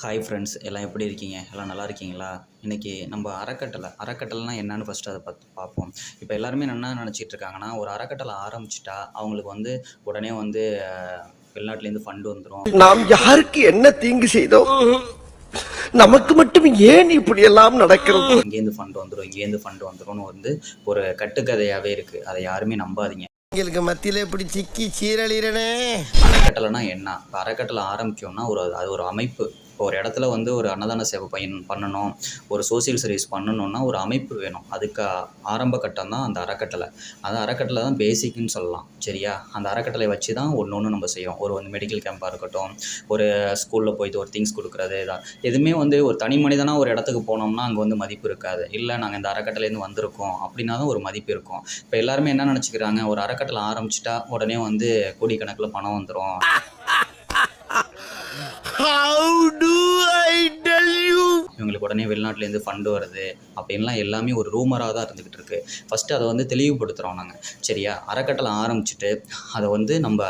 Hi friends, எல்லாம் எப்படி இருக்கீங்க? எல்லாம் நல்லா இருக்கீங்களா? இன்றைக்கி நம்ம அறக்கட்டளைனா என்னன்னு ஃபஸ்ட்டு அதை பார்ப்போம். இப்போ எல்லாருமே என்ன நினச்சிட்டு இருக்காங்கன்னா, ஒரு அறக்கட்டளை ஆரம்பிச்சிட்டா அவங்களுக்கு வந்து உடனே வந்து வெளிநாட்டிலேருந்து ஃபண்டு வந்துடும். நாம் யாருக்கு என்ன தீங்கு செய்தோம், நமக்கு மட்டும் ஏன் இப்படி எல்லாம் நடக்கிறது? இங்கேருந்து ஃபண்டு வந்துரும்னு வந்து ஒரு கட்டுக்கதையாகவே இருக்குது. அதை யாருமே நம்பாதீங்க. எங்களுக்கு மத்தியில் இப்படி சிக்கி சீரழிறனே. அறக்கட்டளைனா என்ன? இப்போ அறக்கட்டளை ஆரம்பிக்கணும்னா அது ஒரு அமைப்பு. இப்போ ஒரு இடத்துல வந்து ஒரு அன்னதான சேவை பண்ணணும், ஒரு சோசியல் சர்வீஸ் பண்ணணுன்னா ஒரு அமைப்பு வேணும். அதுக்கு ஆரம்ப கட்டம் தான் அந்த அறக்கட்டளை. அந்த அறக்கட்டளை தான் பேசிக்னு சொல்லலாம். சரியா? அந்த அறக்கட்டளை வச்சு தான் ஒன்று நம்ம செய்கிறோம். ஒரு வந்து மெடிக்கல் கேம்பாக இருக்கட்டும், ஒரு ஸ்கூலில் போயிட்டு ஒரு திங்ஸ் கொடுக்குறது, இதான் எதுவுமே வந்து ஒரு தனி மனிதனாக ஒரு இடத்துக்கு போனோம்னா அங்கே வந்து மதிப்பு இருக்காது. இல்லை நாங்கள் இந்த அறக்கட்டளைலேருந்து வந்திருக்கோம் அப்படின்னா தான் ஒரு மதிப்பு இருக்கும். இப்போ எல்லாருமே என்ன நினச்சிக்கிறாங்க, ஒரு அறக்கட்டளை ஆரம்பிச்சிட்டா உடனே வந்து கோடிக்கணக்கில் பணம் வந்துடும். இவங்களுக்கு உடனே வெளிநாட்டிலேருந்து ஃபண்டு வருது அப்படின்லாம் எல்லாமே ஒரு ரூமராக தான் இருந்துக்கிட்டு இருக்குது. ஃபஸ்ட்டு அதை வந்து தெளிவுபடுத்துகிறோம் நாங்கள். சரியா? அறக்கட்டளை ஆரம்பிச்சுட்டு அதை வந்து நம்ம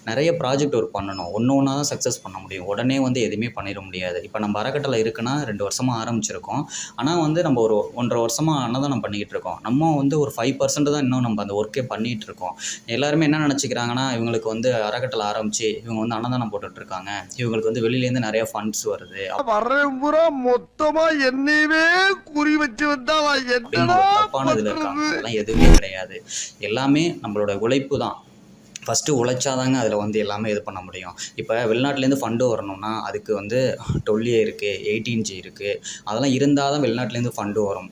நிறைய ப்ராஜெக்ட் ஒர்க் பண்ணணும். ஒன்றா தான் சக்ஸஸ் பண்ண முடியும். உடனே வந்து எதுவுமே பண்ணிட முடியாது. இப்போ நம்ம அறக்கட்டளை இருக்குன்னா 2 வருஷமாக ஆரம்பிச்சிருக்கோம். ஆனால் வந்து நம்ம ஒரு 1.5 வருஷமாக அன்னதானம் பண்ணிக்கிட்டு இருக்கோம். நம்ம வந்து ஒரு 5% தான் இன்னும் நம்ம அந்த ஒர்க்கே பண்ணிகிட்டு இருக்கோம். எல்லாருமே என்ன நினச்சிக்கிறாங்கன்னா, இவங்களுக்கு வந்து அறக்கட்டளை ஆரம்பித்து இவங்க வந்து அன்னதானம் போட்டுட்ருக்காங்க, இவங்களுக்கு வந்து வெளியிலேருந்து நிறைய ஃபண்ட்ஸ் வருது மொத்தமா என்னையவே குறி வச்சு வந்தா தப்பான இதில் இருக்காங்க. அதெல்லாம் எதுவுமே கிடையாது. எல்லாமே நம்மளோட உழைப்பு தான். ஃபஸ்ட்டு உழைச்சாதாங்க அதில் வந்து எல்லாமே இது பண்ண முடியும். இப்போ வெளிநாட்டிலேருந்து ஃபண்டு வரணும்னா அதுக்கு வந்து 12A இருக்குது, 18G இருக்குது. அதெல்லாம் இருந்தால் தான் வெளிநாட்டிலேருந்து ஃபண்டு வரும்.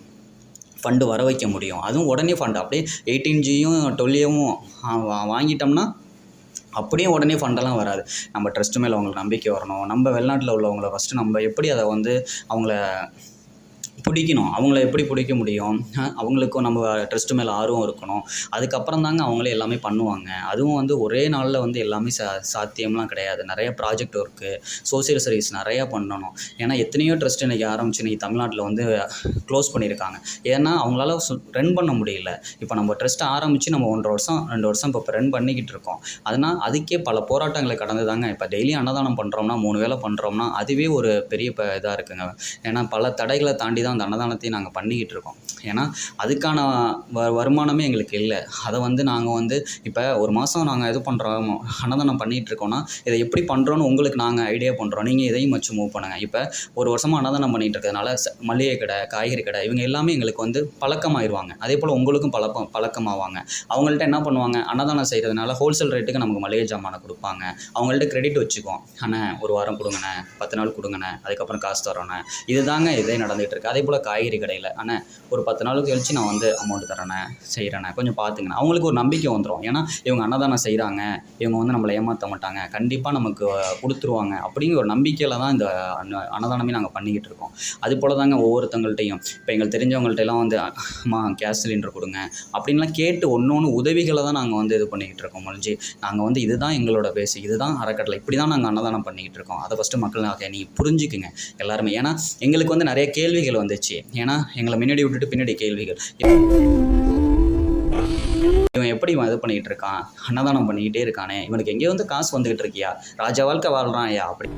ஃபண்டு வர வைக்க முடியும். அதுவும் உடனே ஃபண்டு அப்படியே 18Gயும் 12Aவும் வாங்கிட்டோம்னா அப்படியே உடனே ஃபண்டெல்லாம் வராது. நம்ம ட்ரஸ்ட்டு மேலே அவங்களுக்கு நம்பிக்கை வரணும். நம்ம வெளிநாட்டில் உள்ளவங்கள ஃபஸ்ட்டு நம்ம எப்படி அதை வந்து அவங்கள பிடிக்கணும், அவங்கள எப்படி பிடிக்க முடியும்? அவங்களுக்கும் நம்ம ட்ரஸ்ட்டு மேலே ஆர்வம் இருக்கணும். அதுக்கப்புறம் தாங்க அவங்களே எல்லாமே பண்ணுவாங்க. அதுவும் வந்து ஒரே நாளில் வந்து எல்லாமே சாத்தியம்லாம் கிடையாது. நிறைய ப்ராஜெக்ட் ஒர்க்கு, சோசியல் சர்வீஸ் நிறையா பண்ணணும். ஏன்னா எத்தனையோ ட்ரஸ்ட் இன்றைக்கி ஆரம்பித்து இன்றைக்கி தமிழ்நாட்டில் வந்து க்ளோஸ் பண்ணியிருக்காங்க. ஏன்னா அவங்களால ரன் பண்ண முடியல. இப்போ நம்ம ட்ரஸ்ட் ஆரம்பித்து நம்ம 1.5 வருஷம் 2 வருஷம் இப்போ ரன் பண்ணிக்கிட்டு இருக்கோம். அதனால் அதுக்கே பல போராட்டங்களை கடந்து தாங்க இப்போ டெய்லியும் அன்னதானம் பண்ணுறோம்னா 3 வேளை பண்ணுறோம்னா அதுவே ஒரு பெரிய இதாக இருக்குங்க. ஏன்னா பல தடைகளை தாண்டி தான் அந்த அன்னதானத்தையும் நாங்கள் பண்ணிக்கிட்டு இருக்கோம். ஏன்னா அதுக்கான வருமானமே எங்களுக்கு இல்லை. அதை வந்து நாங்கள் வந்து இப்போ ஒரு மாதம் நாங்கள் இது பண்ணுறோம், அன்னதானம் பண்ணிகிட்டு இருக்கோன்னா இதை எப்படி பண்ணுறோன்னு உங்களுக்கு நாங்கள் ஐடியா பண்ணுறோம். நீங்கள் இதையும் வச்சு மூவ் பண்ணுங்கள். இப்போ ஒரு வருஷமாக அன்னதானம் பண்ணிகிட்டு இருக்கிறதுனால மளிகை கடை, காய்கறி கடை இவங்க எல்லாமே எங்களுக்கு வந்து பழக்கமாயிருவாங்க. அதே போல் உங்களுக்கும் பழக்கமாவாங்க. அவங்கள்ட்ட என்ன பண்ணுவாங்க, அன்னதானம் செய்கிறதுனால ஹோல்சேல் ரேட்டுக்கு நமக்கு மளிகை ஜாமானை கொடுப்பாங்க. அவங்கள்ட்ட கிரெடிட் வச்சுக்குவோம். அண்ணே ஒரு வாரம் கொடுங்கண்ணே, 10 நாள் கொடுங்கண்ணே, அதுக்கப்புறம் காசு தரோண்ணே. இதுதாங்க இதே நடந்துகிட்டு இருக்குது. அதே போல் காய்கறி கடையில் அண்ணே ஒரு 10 நாளுக்கு கழிச்சு நான் வந்து அமௌண்ட் தரேண்ணே, செய்கிறேண்ணே, கொஞ்சம் பார்த்துங்கண்ணே. அவங்களுக்கு ஒரு நம்பிக்கை வந்துடும். ஏன்னா இவங்க அன்னதானம் செய்கிறாங்க, இவங்க வந்து நம்மளை ஏமாற்ற மாட்டாங்க, கண்டிப்பாக நமக்கு கொடுத்துருவாங்க அப்படிங்கிற ஒரு நம்பிக்கையில் தான் இந்த அன்னதானமே நாங்கள் பண்ணிக்கிட்டு இருக்கோம். அது போல் தாங்க ஒவ்வொருத்தங்கள்ட்டையும் இப்போ எங்களுக்கு தெரிஞ்சவங்கள்ட்டெல்லாம் வந்து அம்மா கேஸ் சிலிண்டர் கொடுங்க அப்படின்லாம் கேட்டு ஒன்று உதவிகளை தான் நாங்கள் வந்து இது பண்ணிக்கிட்டு இருக்கோம். முடிஞ்சு நாங்கள் வந்து இதுதான் எங்களோட பேசிக், இதுதான் அறக்கட்டளை, இப்படி தான் நாங்கள் அன்னதானம் பண்ணிக்கிட்டு இருக்கோம். அதை ஃபஸ்ட்டு மக்கள் நீங்கள் புரிஞ்சுக்குங்க எல்லாருமே. ஏன்னா எங்களுக்கு வந்து நிறைய கேள்விகள் வந்துச்சு. ஏன்னா எங்களை முன்னாடி விட்டுட்டு பின்னாடி கேள்விகள், இவன் எப்படி இவன் இது பண்ணிக்கிட்டு இருக்கான், அன்னதானம் பண்ணிக்கிட்டே இருக்கானே, இவனுக்கு எங்கேயோ வந்து காசு வந்துக்கிட்டு இருக்கியா, ராஜா வாழ்க்கை வாழ்கிறான் ஐயா அப்படி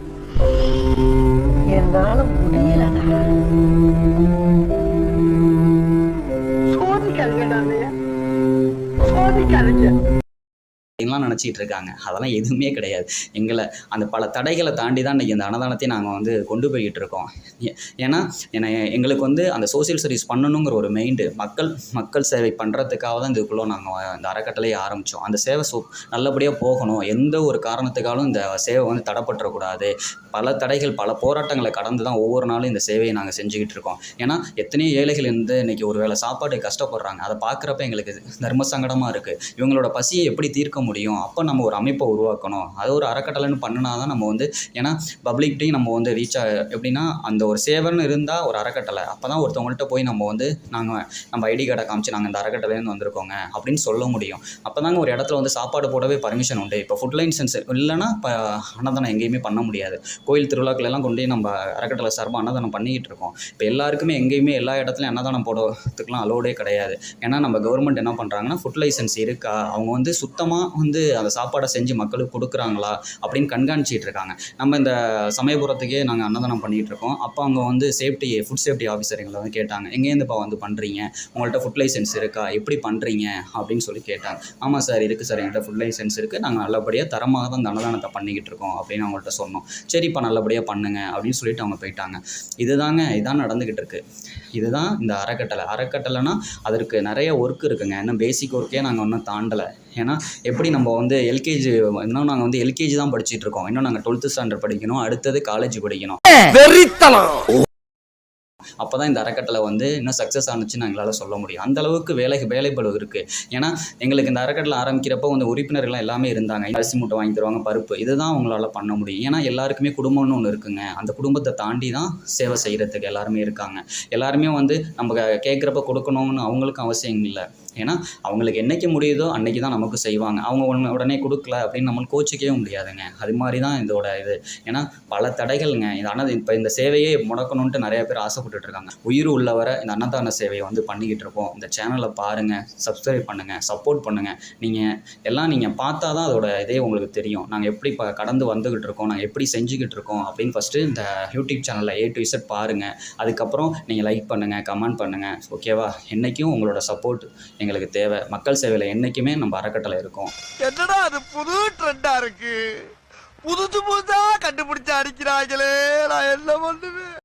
அப்படின்லாம் நினச்சிக்கிட்டு இருக்காங்க. அதெல்லாம் எதுவுமே கிடையாது. எங்களை அந்த பல தடைகளை தாண்டி தான் இன்றைக்கி இந்த அன்னதானத்தை நாங்கள் வந்து கொண்டு போய்கிட்டு இருக்கோம். ஏன்னா எங்களுக்கு வந்து அந்த சோசியல் சர்வீஸ் பண்ணணுங்கிற ஒரு மெயின்டு, மக்கள் சேவை பண்ணுறதுக்காக தான் இதுக்குள்ளே நாங்கள் இந்த அறக்கட்டளையை ஆரம்பித்தோம். அந்த சேவை நல்லபடியாக போகணும், எந்த ஒரு காரணத்துக்காலும் இந்த சேவை வந்து தடைப்பட்டுறக்கூடாது. பல தடைகள், பல போராட்டங்களை கடந்து தான் ஒவ்வொரு நாளும் இந்த சேவையை நாங்கள் செஞ்சுக்கிட்டு இருக்கோம். ஏன்னா எத்தனையோ ஏழைகள் வந்து இன்றைக்கி ஒரு வேளை சாப்பாடு கஷ்டப்படுறாங்க. அதை பார்க்குறப்ப எங்களுக்கு தர்ம சங்கடமாக இருக்குது. இவங்களோட பசியை எப்படி தீர்க்க முடியும்? அப்போ நம்ம ஒரு அமைப்பை உருவாக்கணும். அது ஒரு அறக்கட்டளைன்னு பண்ணினா தான் நம்ம வந்து, ஏன்னா பப்ளிக்டையும் நம்ம வந்து எப்படின்னா அந்த ஒரு சேவைன்னு இருந்தால் ஒரு அறக்கட்டளை, அப்போ தான் ஒருத்தவங்கள்ட்ட போய் நம்ம வந்து நம்ம ஐடி கார்டை காமிச்சு நாங்கள் இந்த அறக்கட்டளையிலேருந்து வந்திருக்கோங்க அப்படின்னு சொல்ல முடியும். அப்போ தாங்க ஒரு இடத்துல வந்து சாப்பாடு போடவே பர்மிஷன் உண்டு. இப்போ ஃபுட் லைசன்ஸ் இல்லைன்னா இப்போ அன்னதானம் எங்கேயுமே பண்ண முடியாது. கோயில் திருவிழாக்களெல்லாம் கொண்டு நம்ம அறக்கட்டளை சார்பாக அன்னதானம் பண்ணிக்கிட்டு இருக்கோம். இப்போ எல்லாருக்குமே எங்கேயுமே எல்லா இடத்துலையும் அன்னதானம் போடுறதுக்குலாம் அலோடே கிடையாது. ஏன்னா நம்ம கவர்மெண்ட் என்ன பண்ணுறாங்கன்னா, ஃபுட் லைசன்ஸ் இருக்கா, அவங்க வந்து சுத்தமாக வந்து அந்த சாப்பாடை செஞ்சு மக்களுக்கு கொடுக்குறாங்களா அப்படின்னு கண்காணிச்சிட்டு இருக்காங்க. நம்ம இந்த சமயபுரத்துக்கே நாங்கள் அன்னதானம் பண்ணிகிட்டு இருக்கோம். அப்போ அவங்க வந்து ஃபுட் சேஃப்டி ஆஃபீஸர் எங்களை வந்து கேட்டாங்க, எங்கேருந்துப்பா வந்து பண்ணுறீங்க, உங்கள்கிட்ட ஃபுட் லைசன்ஸ் இருக்கா, எப்படி பண்ணுறீங்க அப்படின்னு சொல்லி கேட்டாங்க. ஆமாம் சார் இருக்குது சார், எங்கள்கிட்ட ஃபுட் லைசன்ஸ் இருக்குது, நாங்கள் நல்லபடியாக தரமாக தான் இந்த அன்னதானத்தை பண்ணிக்கிட்டு இருக்கோம் அப்படின்னு அவங்கள்ட்ட சொன்னோம். சரிப்பா நல்லபடியாக பண்ணுங்க அப்படின்னு சொல்லிட்டு அவங்க போயிட்டாங்க. இதான் நடந்துக்கிட்டு இருக்கு. இதுதான் இந்த அறக்கட்டளைனா அதற்கு நிறைய ஒர்க் இருக்குங்க. இன்னும் பேசிக் ஒர்க்கே நாங்கள் இன்னும் தாண்டலை. ஏன்னா எப்படி நம்ம வந்து இன்னும் நாங்கள் வந்து எல்கேஜி தான் படிச்சுட்டு இருக்கோம். இன்னும் நாங்கள் 12th ஸ்டாண்டர்ட் படிக்கணும், அடுத்தது காலேஜ் படிக்கணும். அப்போ தான் இந்த அறக்கட்டளை வந்து இன்னும் சக்ஸஸ் ஆனுச்சுன்னு எங்களால் சொல்ல முடியும். அந்தளவுக்கு வேலைப்பளு இருக்குது. ஏன்னா எங்களுக்கு இந்த அறக்கட்டளை ஆரம்பிக்கிறப்போ வந்து உறுப்பினர்கள்லாம் எல்லாமே இருந்தாங்க. அரிசி மூட்டை வாங்கி தருவாங்க, பருப்பு, இதுதான் அவங்களால பண்ண முடியும். ஏன்னா எல்லாருக்குமே குடும்பம்னு ஒன்று இருக்குங்க. அந்த குடும்பத்தை தாண்டி தான் சேவை செய்கிறதுக்கு எல்லாருமே இருக்காங்க. எல்லாருமே வந்து நம்ம கேட்குறப்ப கொடுக்கணும்னு அவங்களுக்கும் அவசியம் இல்லை. ஏன்னா அவங்களுக்கு என்றைக்கு முடியுதோ அன்றைக்கி தான் நமக்கு செய்வாங்க. அவங்க உடனே கொடுக்கல அப்படின்னு நம்மளுக்கு கோச்சிக்கவே முடியாதுங்க. அது மாதிரி தான் இதோட இது. ஏன்னா பல தடைகள்ங்க. ஆனால் இப்போ இந்த சேவையே முடக்கணுன்ட்டு நிறைய பேர் ஆசைப்பட்டுருக்காங்க. உயிர் உள்ளவரை இந்த அன்னதான சேவையை வந்து பண்ணிக்கிட்டு இருக்கோம். இந்த சேனலை பாருங்கள், சப்ஸ்கிரைப் பண்ணுங்கள், சப்போர்ட் பண்ணுங்கள். நீங்கள் பார்த்தா தான் அதோட இதே உங்களுக்கு தெரியும். நாங்கள் எப்படி இப்போ கடந்து வந்துக்கிட்டு இருக்கோம், நாங்கள் எப்படி செஞ்சுக்கிட்டு இருக்கோம் அப்படின்னு ஃபஸ்ட்டு இந்த யூடியூப் சேனலில் A to Z பாருங்கள். அதுக்கப்புறம் நீங்கள் லைக் பண்ணுங்கள், கமெண்ட் பண்ணுங்கள். ஓகேவா? என்றைக்கும் உங்களோட சப்போர்ட் எங்களுக்கு தேவை. மக்கள் சேவையில் என்றைக்குமே நம்ம அறக்கட்டளை இருக்கோம். என்னடா அது புது ட்ரெண்டா இருக்கு, புதுசா கண்டுபிடிச்சு அடிக்கிறாங்களே, நான் என்ன பண்ணுவேன்?